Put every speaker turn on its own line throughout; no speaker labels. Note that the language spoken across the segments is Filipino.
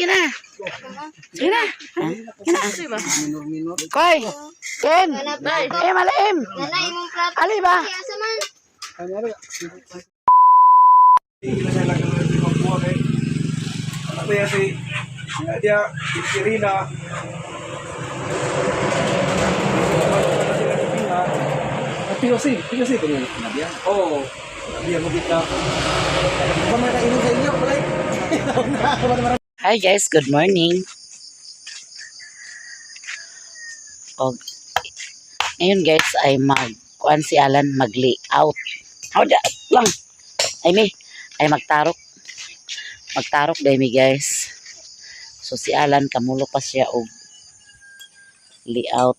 Sige na. Sige na. Sige na. Koy. Ken. Malaim. Ali ba?
Ano yan si Nadia, si Rina. POC ito yung Nadia. Oo. Nadia mo kita. Ba may nainom sa inyo?
Hi guys, good morning. Ngayon guys ay kuan si Alan mag-layout. Lang. Ay magtarok. Magtarok dahil mi guys. So si Alan kamulo pa siya og layout.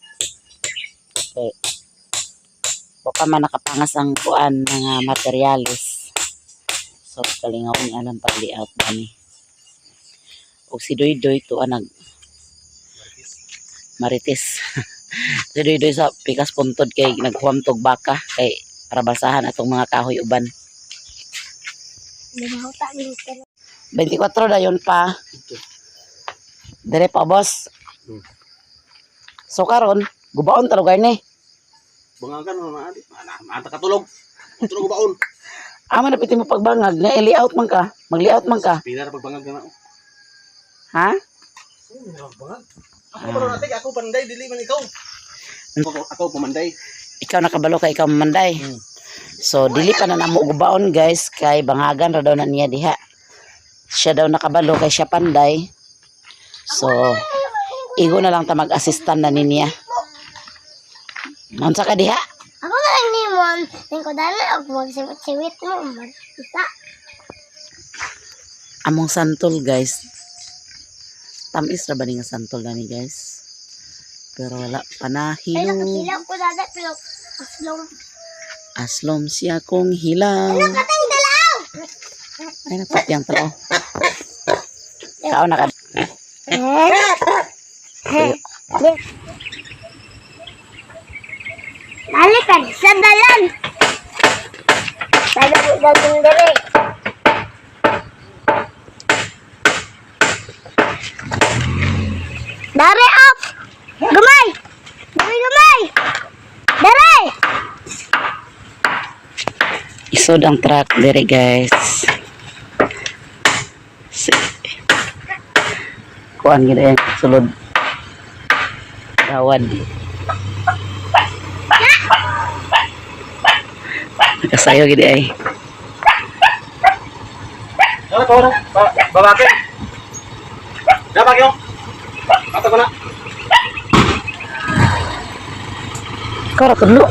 Okay. Baka man nakapangas ang kuan mga materialis. So kalingaw ni Alan pag layout dani. Og si Doy to nag marites. Si Doy sa pikas puntod kay naghuam tog baka kay para basahan atong mga kahoy uban. 24 dayon pa. Dire pa boss. So karon gubaon ta lugar ni.
Bangagan mo na ata katulog. Tulog baon.
Amo na piti mo pagbangag na i-layout man ka. Mag-layout man ka.
Pinar pagbangag na.
Ha?
Bangag. Ako pa natin ako panday dili man ikaw. Ako pamanday.
Ikaw nakabalo kay ikaw mamanday. So dili pa na namo gubaon guys kay bangagan ra daw na niya diha. Siya daw nakabalo kay siya panday. So igo na lang ta mag-assistant na niya. Unsa ka diha?
Ako na lang ni Mon. Tingko dala ako magsiwit mo. Isa.
Among santol guys. Tamis ra ba ni nga santol na ni guys? Pero wala pa na
Ay,
hilaw.
nakahilaw ko dada pero aslong.
Aslom siya kong hilaw.
Katang dalaw.
Ay napapiyang talo. Kao na ka.
Nalikan sa dalan. Sada ko dagang dere. Dare up. Gumay. Gumay. Dare.
Isod ang truck dire guys. Kuan gid sulod. Rawad. Nakasayo gid ay.
Ano ko na? Babake. Dapat yo. Ato ko na.
Karo tulo.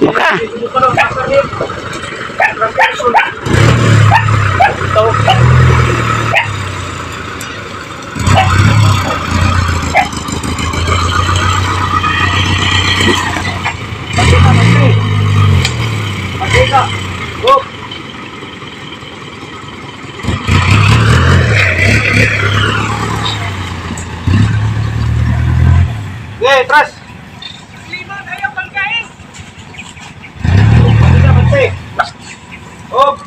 Maka.
Okay, tras. Limang ayaw pagkain. Oh.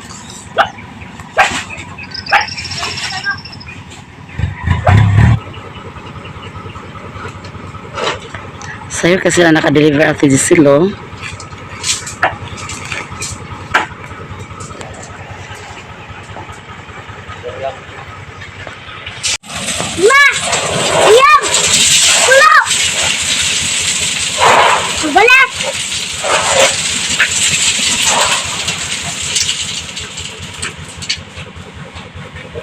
Sayo kasi na naka-deliver at Gisilo.
Ma! Iyam! Pulo! Balas!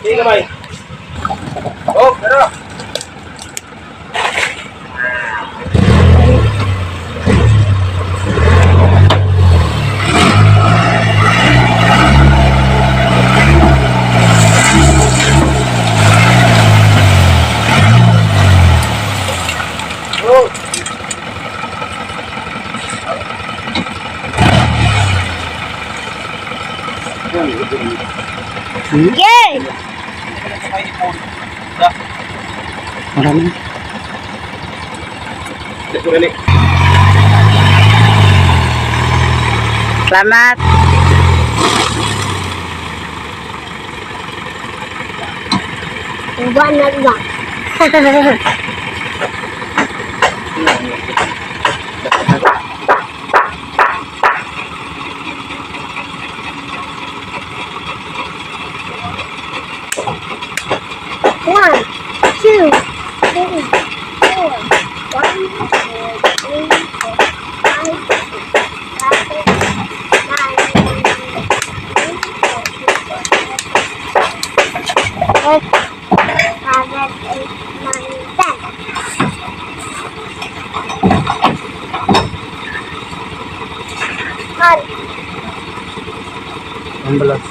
Sige kamay. Oh, pero.
Yay!
Marami. Selamat.
Buwan na lang. One, two, three, four. 1, 2, 3, 4, 5, 6, 7, 8, 9, 10. 10.
Ang balas.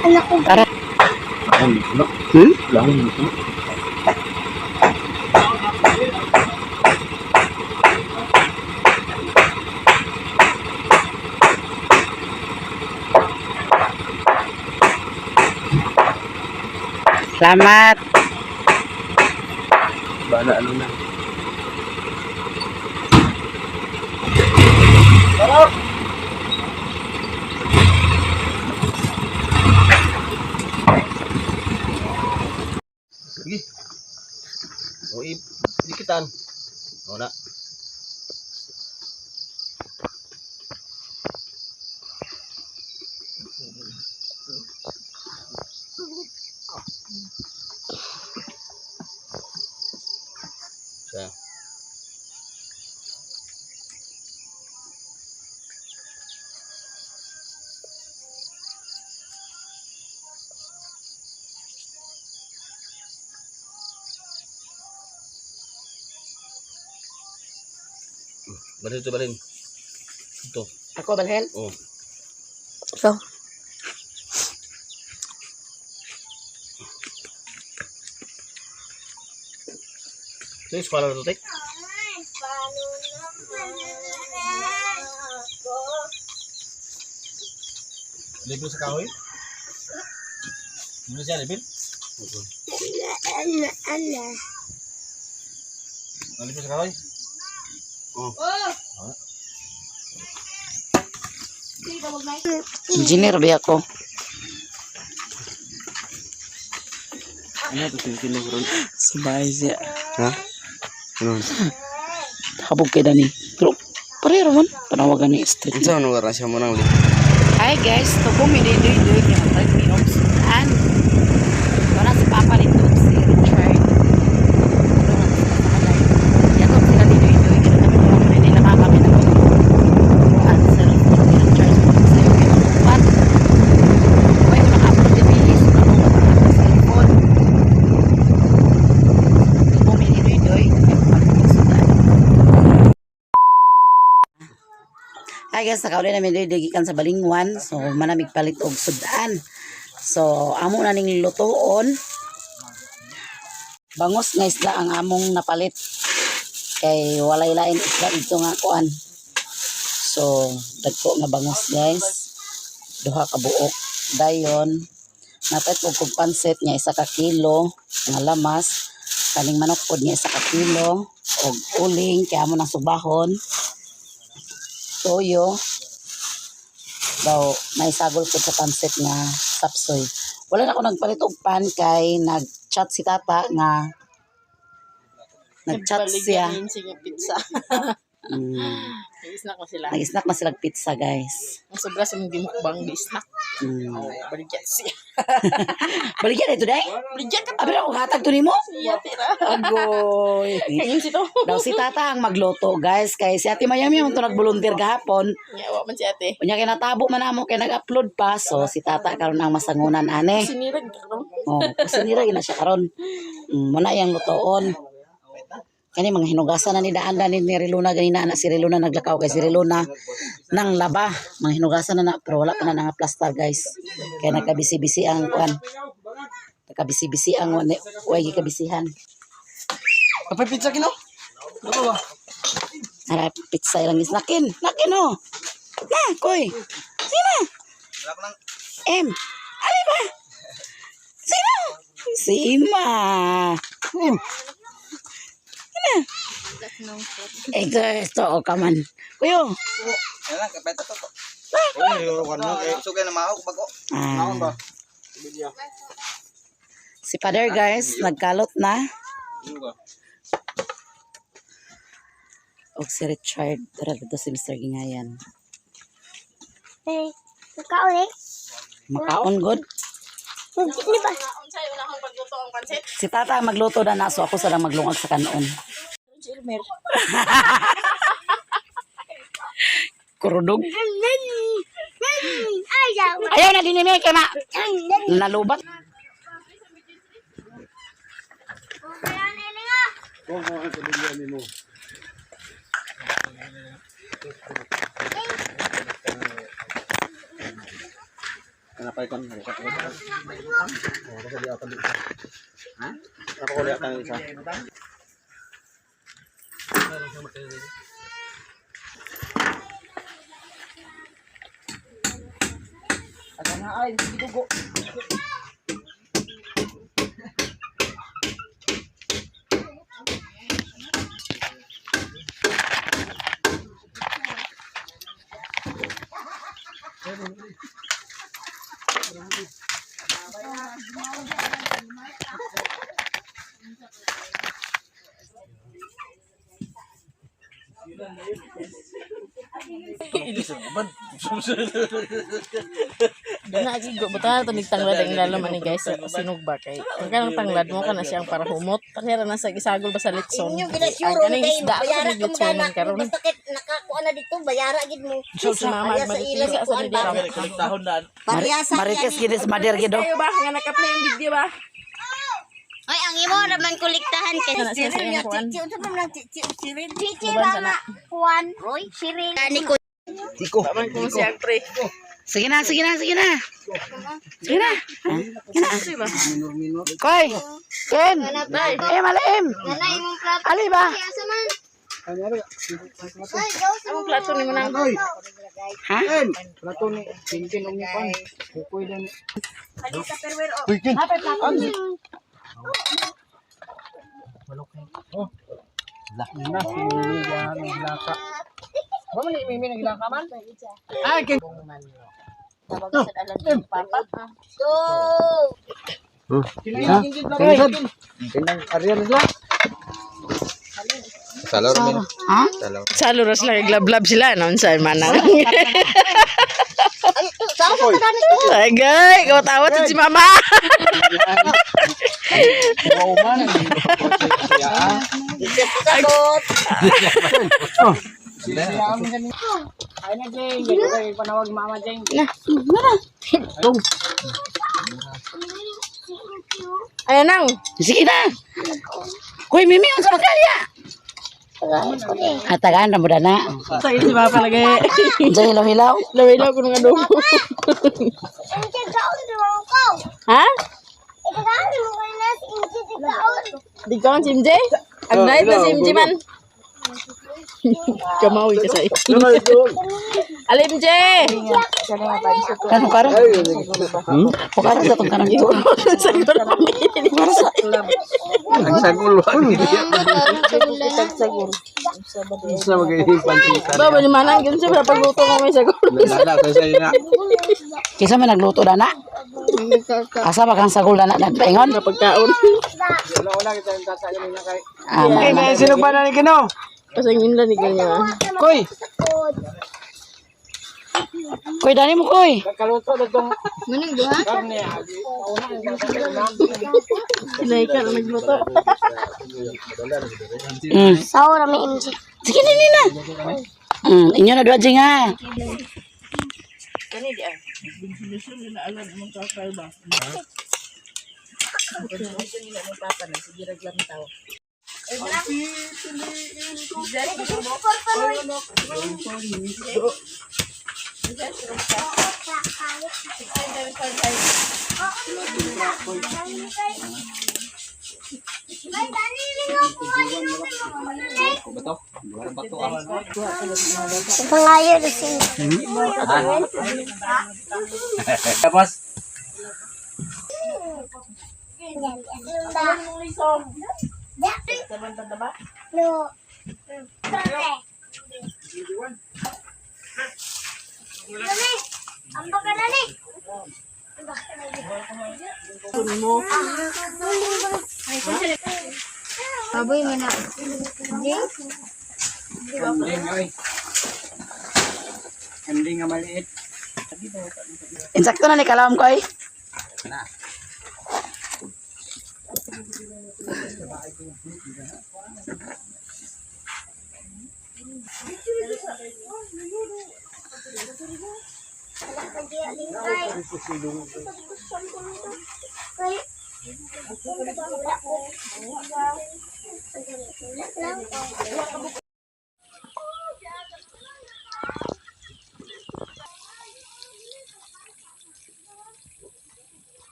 Anak ko.
Tara.
Lang ito.
Salamat.
Bala ano na. Sige. O ikitan. O na. Siya. Balin ito, balin. Ito.
Ako balhin.
Oh.
So.
Ito yung pala ito, Tek. Libre sa kahoy? Ano siya, libre? Libre sa kahoy? Oh.
Engineer ba ako?
Ano ito, tingin lang ron?
Sabay siya.
Ha? Ano?
Habog kay Dani. Pero pareho man. Panawagan ni street.
Ito, ano oras siya mo nang libre?
Hi guys, tubo mi doy kaya matag mi og sudan. Wala si Papa nito si Richard. Yato sila doy kaya naman nila mama mi na answer ni Richard sa iyo kay upat. Way ko naka-upload di bilis ko sa cellphone. Tubo mi doy kaya matag mi sudan. Hi guys, nakaulit namin digikan sa Balingwan. So, manamig palit og sudan. So, amo na ning lutoon. Bangos nga isda ang among napalit. Kay walay lain isda dito nga kuan. So, dagko nga bangos guys. Duha ka buok. Dayon, napet og kog pansit nga 1 ka kilo nga lamas. Kaning manok pod nga 1 ka kilo og uling kay amo nang subahon. Toyo daw may sagol ko sa pansit nga sapsoy. Wala na ako nagpalit og pan kay nag-chat si tata nga nag-chat siya.
Sige pizza. Nag-snack na sila.
Nag-snack na sila pizza guys.
Ang sobra sa mga mukbang di snack. Baligyan siya.
Baligyan ito day?
Baligyan ka.
Abi ako hatag to nimo.
Siya tira.
Agoy.
Kanyang sito.
Daw si tata ang magloto guys kay si Ate Mayami ang nag-volunteer gahapon.
Yawa man si ate.
Unya kay natabo man amo kay nag-upload pa so si tata karon ang masangunan ane.
Sinirag ka ron.
Oh, sinira gina siya karon. Muna yang lutoon. Kani mga hinugasan na ni Daanda ni Riluna ganina anak si Riluna naglakaw kay si Riluna nang laba. Mga hinugasan na pero wala pa na nga plaster guys. Kaya nagkabisi-bisi ang kuan. Nagkabisi-bisi ang way gikabisihan.
Apa pizza kino? Ano ba?
Ara pizza lang isnakin. Nakin oh. Na, koy. Sino? M. Ali ba? Sino? Si Ima. Ito o kaman. Kuyo.
Ayan, kapeta to. Uy, nilurukan mo. Sugay na mahok bago.
Ah,
ba?
Si Father guys, nagkalot na. O si Richard, tara dito si Mr. Gingayan.
Eh, nakaulit.
Makaon good.
Hindi ba?
Unsay una kang pagluto ang pansit?
Si Tata magluto na so ako sa lang maglungag sa kanon.
Chilmer.
Kurudog.
Ayaw.
Ayaw na dinimi kay ma. Nalubat.
Kenapa ikan harus aku? Oh, kasi di atas bisa. Hah? Apa kau lihat tang isa?
Ada na ay dugo. Dana gigo buta to tanglad ang lalaman ni guys sinugba kay ang kanang tanglad mo kana siyang para humot pero nasa gisagol ba sa litson ang kaning isda sa litson karon
Basta kit nakakuha na dito, bayara gid mo.
so si mama magtisa sa dira
Tahun dan.
Marites gidis mader gido.
kayo ba nga naka-play ang video ba
Ay, ang imo naman kuliktahan kay
Kana siya sa iyang kuan.
Cici mama Juan Roy Siring. Ani ko
Taman ko si Actre.
Sige na, sige na, sige na. Sige na.
Kasi ba?
Koy. Ken. Malaim.
nanay mong plato.
Ali ba?
Asa man?
Ang plato ni mo nang
Ha?
Plato ni Tintin umi pan. Kukoy dan. Oh. Lah na sini ya naglaka. Wa man ni mimi naglaka man. Ay kin. Tinang Aryan nila. Salor min.
Ha?
Salor.
sa luras lang glablab sila non sa manang. Ay gay, kawat-awat si mama.
Wow man. Ya. Ay na Jeng, dito kay panawag mama Jeng.
Ayan nang.
Sige na. Koy, Mimi, ang sa makalya. Atagaan na mo na.
Sa si papa lagi.
Diyan hilaw-hilaw.
Lawilaw ko ng adobo. Ha? Di ka ang simje? Ang night na simje man. Kamawi ka sa iyo. Alim je!
Kano karong? Pukara sa itong kanang ito.
Sagol pa
Ang sagol wa. Sa maghihipan si
Baba ni manang yun siya pagluto mo may sagol.
Nada ko sa ina.
Kisa man nagluto na na. Asa ba kang sagol na na nagpaingon?
Pagkaon.
Wala kita yung tatay na kay.
May
Sino ba na ni kino?
Pasangin lang ni kanya.
Koy.
Koy, dani mo koy.
Kaluto dagtong
Maning duha?
karne.
Sinay ka na nagluto.
Saura may imji.
Sige na, nina. Inyo na dwadjing ha.
Kani di ay. Binusun na alam mo kakay ba? Binusun nila ng papa na sige raglam tao.
Pangayo na siya.
Tapos
No. Dali. Amba ka na ni. Baboy mo na.
Kanding ay. Kanding nga maliit.
Insakto na ni kalawam ko ay.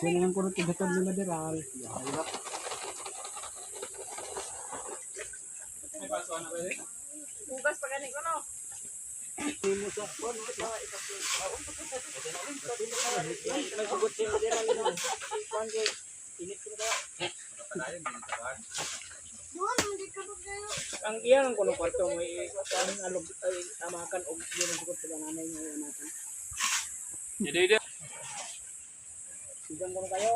Sino ang kurot igatod nila diral?
Bugas pa gani ko no.
Ang iyan ang kuno kwarto mo ang alog ay tamakan og yun ang sa nanay niya natin. Dede. Sigang ko kayo.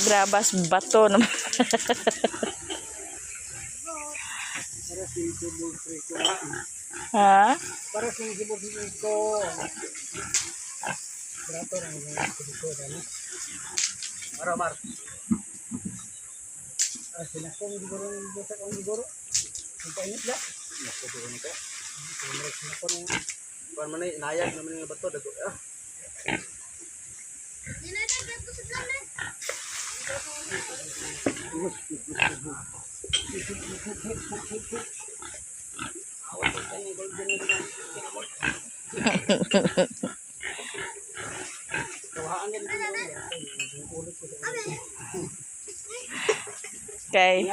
Grabas bato naman. Ha?
Para sa gibog ko. Grato lang yung ko dali. Mar. Sinakong siguro yung busak ang siguro. Ang painit la. Nako siguro nito. Sinakong yung kuan man ay nayag naman yung bato dago.
Okay.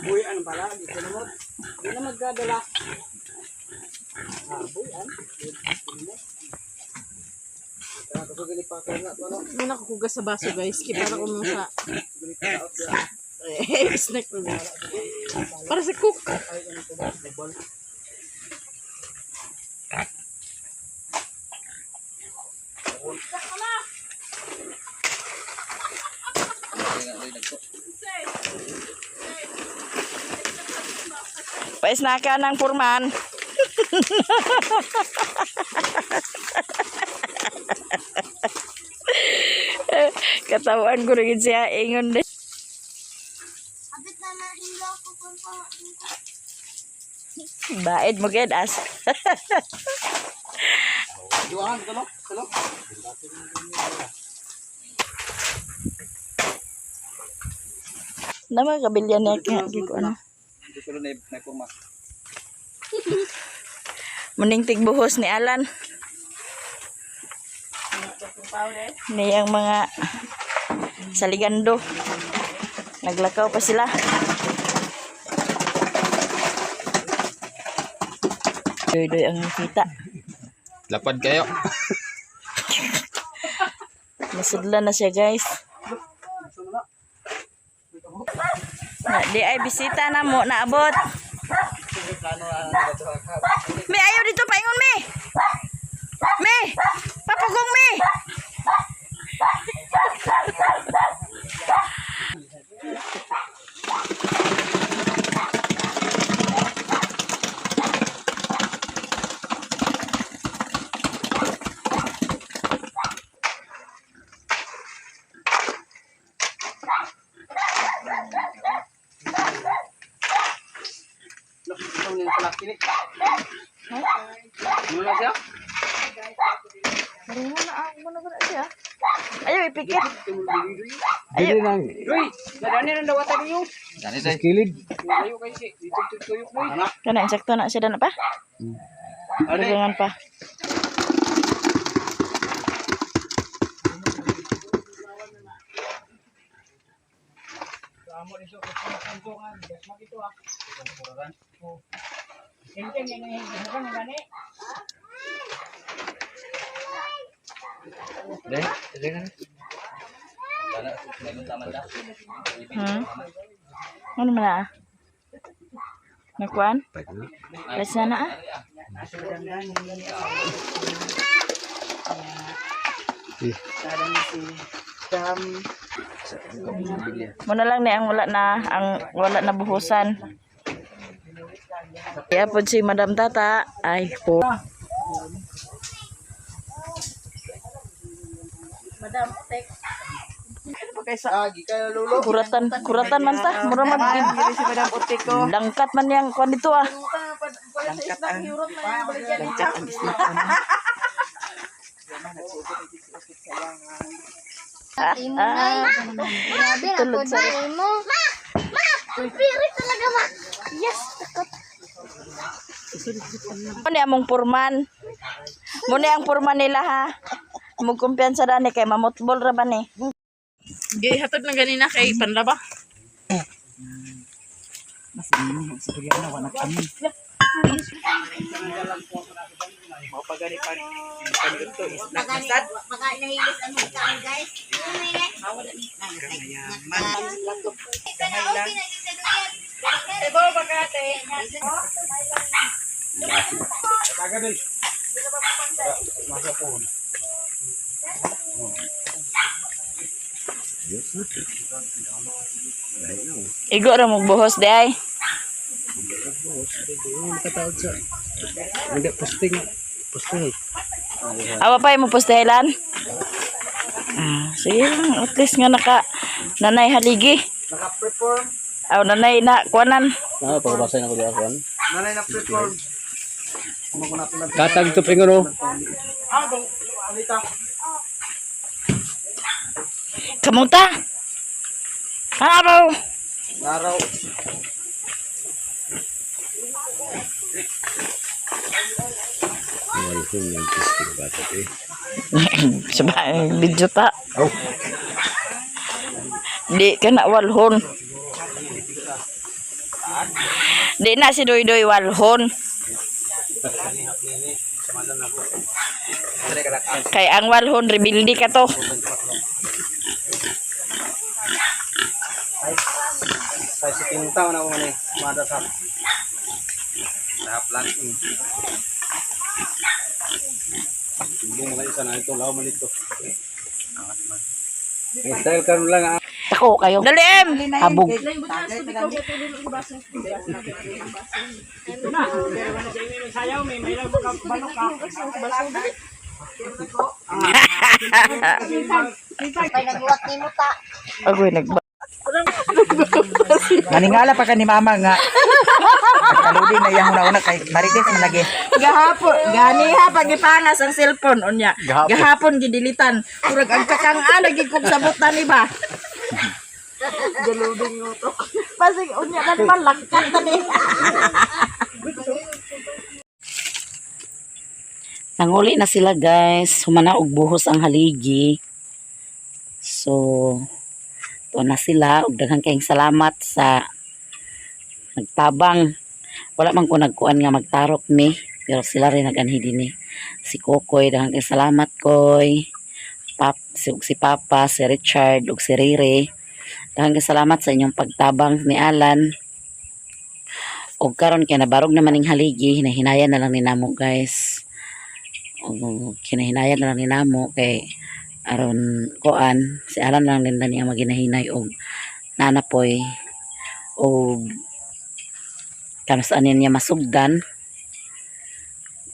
Buyan pala, dito naman. Hindi na magdadala. Buyan.
May nakakugas sa baso guys. Kita ko mo sa snack mo. Para sa cook. Paisnakan ng purman. Katawan ko rin siya ingon din.
Abit na mahilo ko kung
Baid mo gid as.
Jualan kalau.
Nama kabilyan niya kaya ko ano.
Dito na kurma.
Muning tigbuhos ni Alan. Niyang mga saligando. Naglakaw pa sila. Doy-doy ang kita.
Lapad kayo.
Nasudlan na siya guys. Di ay bisita na mo naabot. Me ayaw dito paingon me. Me, papugong me.
Look, ito nila pala kini. Ano na siya?
Ayaw, ipikit.
Dili lang. Uy, nadani nang dawatan niyo.
Dani say.
Kilid. Ayo kay si dito tuyok mo. Anak.
Kana, insakto na siya na pa.
Ade.
Dagangan pa.
Amo iso ko kantongan, gas makito ah. Kuran. Oh. Engken yang kan gani.
Deh, kan. Dana, meron tama da.
Ano man na? Nakuan? Pwes na na ah. Muna lang ni ang wala na buhusan. Kaya po si Madam Tata ay po. Madam Tek.
Agi kay lolo.
Kuratan man ta. Mura man gid si Madam Otek ko. Langkat man yang kon dito ah. Langkat ang isla.
Imo na. Grabe na po sa imo. Ma! Spirit talaga ma. Yes, takot.
Muna among purman. Muna ang purman nila ha. Mong kumpiyansa dani kay mamutbol ra ba ni. Gay hatod na ganina kay panlaba. Mas minimum sa na wala kami.
Mau pagani pa ni. Dito is nakasad.
Baka nahilis ang kaan guys.
Taga dai. Masa pun.
Igo ra mo buhos di ay.
Nakataod sa. Hindi posting. Posting.
Awa pa mo postelan. Sige lang, at least nga nanay haligi.
Naka-perform.
Aw nanay na kuanan.
Ah, pagbasa na ko di ako.
Nanay na perform.
Katag to pinguro.
Ah, dong. Alita.
Kamuta. Araw.
Naraw.
Sabay video ta.
Oh.
Di ka na walhon. Di na si Doy Doy walhon. Kay ang walhon rebildi ka to.
Sa sikintaw na ko ni madasap. Tahap lang. Ibu mga isa na ito, lawa malito. Angat man. Style karon lang ah.
Tako kayo.
Dalim.
Habog.
Pag nagluwat ni mo ta.
Agoy nagba.
Maningala pa ka ni mama nga. Kaludi na yung una-una kay Marites man lagi.
Gahapon, ganiha pagipangas ang cellphone unya. Gahapon gidilitan. Kurag ang kakang lagi kog sabot na ni ba. Galuding mo to. Pasig unya na naman langkat na ni.
Nanguli na sila guys. Humana og buhos ang haligi. So, to na sila. Ug daghang kayong salamat sa nagtabang. Wala man ko nagkuan nga magtarok mi. Pero sila rin naganhi din ni. Si Kokoy, daghang kayong salamat Koy. Si Papa, si Richard, ug si Riri. Daghang kayong salamat sa inyong pagtabang ni Alan. Ug karon kay nabarog naman ning haligi, hinahinayan na lang ni namo guys. Ug kinahinayan na lang ni namo kay aron kuan si Alan lang din niya maginahinay og nanapoy og kanasaan niya masugdan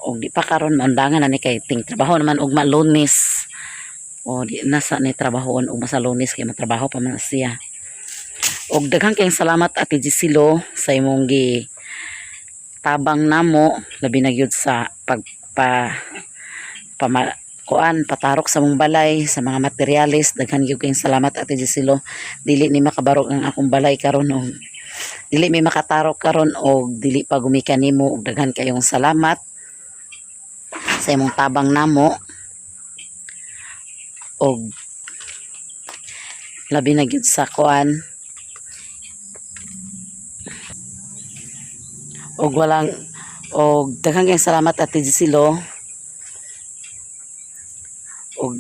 og di pa karon maundangan na ni kay ting trabaho naman og Lunes O di nasa ni trabahoon og masalunis kay matrabaho pa man siya. Og daghang kayong salamat Ate Gisilo sa imong gi tabang namo labi na gyud sa kuan patarok sa mong balay sa mga materyales. Daghan gyud kayong salamat Ate Gisilo. Dili ni makabarog ang akong balay karon og dili mi makatarok karon og dili pa gumikan nimo og daghan kayong salamat sa imong tabang namo. Og labi na gyud sa kuan og daghang kayong salamat Ate Gisilo. Og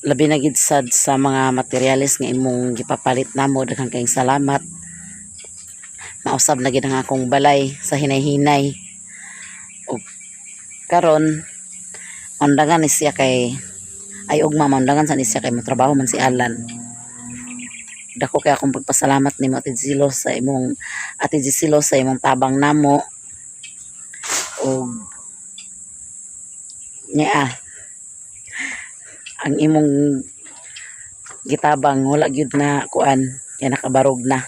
labi na gyud sad sa mga materyales nga imong gipapalit namo. Daghang kayong salamat. Mausab na gyud ang akong balay sa hinay-hinay. Og karon undangan ni siya kay ay ugma maundangan sa ni siya kay motrabaho man si Alan. Dako kay akong pagpasalamat nimo Ate Gisilo sa imong tabang namo. Og nya ang imong gitabang wala gyud na kuan kay nakabarog na.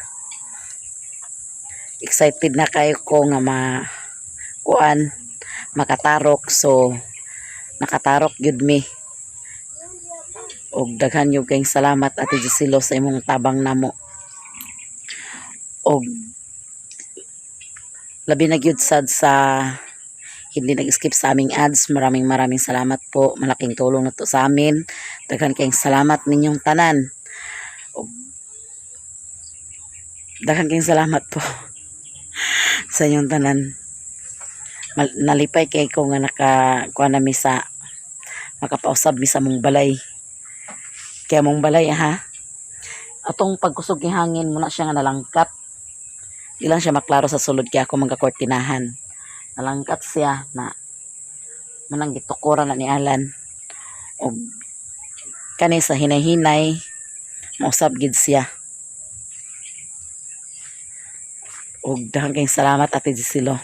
Excited na kayo ko nga makatarok, so nakatarok gyud mi. Og daghan yung kayong salamat Ate Gisilo sa imong tabang namo. Og labi na gyud sad sa hindi nag-skip sa aming ads. Maraming salamat po. Malaking tulong na to sa amin. Daghan kayong salamat ninyong tanan. Og daghan kayong salamat po sa inyong tanan. Nalipay kay ko nga nakakuha na mi sa makapausab mi sa mong balay. Kaya mong balay ha. Atong pagkusog ni hangin muna siya nga nalangkat. Di lang siya maklaro sa sulod kaya ako magkakortinahan. Nalangkat siya na manang gitukuran na ni Alan. O kani sa hinay-hinay mausab gid siya. Og daghang kayong salamat Ate Gisilo.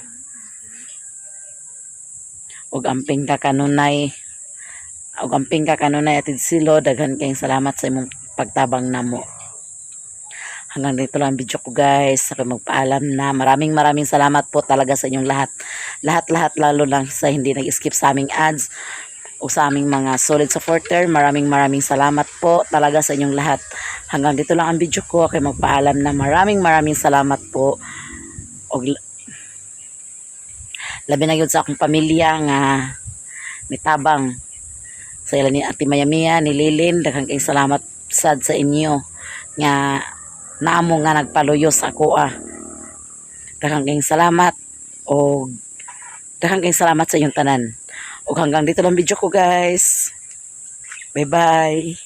Og amping ka kanunay Ate Gisilo. Daghan kayong salamat sa imong pagtabang namo. Hanggang dito lang ang video ko guys. Ako magpaalam na. Maraming salamat po talaga sa inyong lahat. Lahat lalo lang sa hindi nag-skip sa aming ads o sa aming mga solid supporter. Maraming salamat po talaga sa inyong lahat. Hanggang dito lang ang video ko. Ako magpaalam na. Maraming salamat po. Og labi na yun sa akong pamilya nga nitabang sa ilan ni Ate Mayamia, ni Lilin. Daghang kayong salamat sad sa inyo nga naamo nga nagpaluyo sa ako Daghang kayong salamat o daghang kayong salamat sa inyong tanan. O hanggang dito lang video ko guys. Bye bye.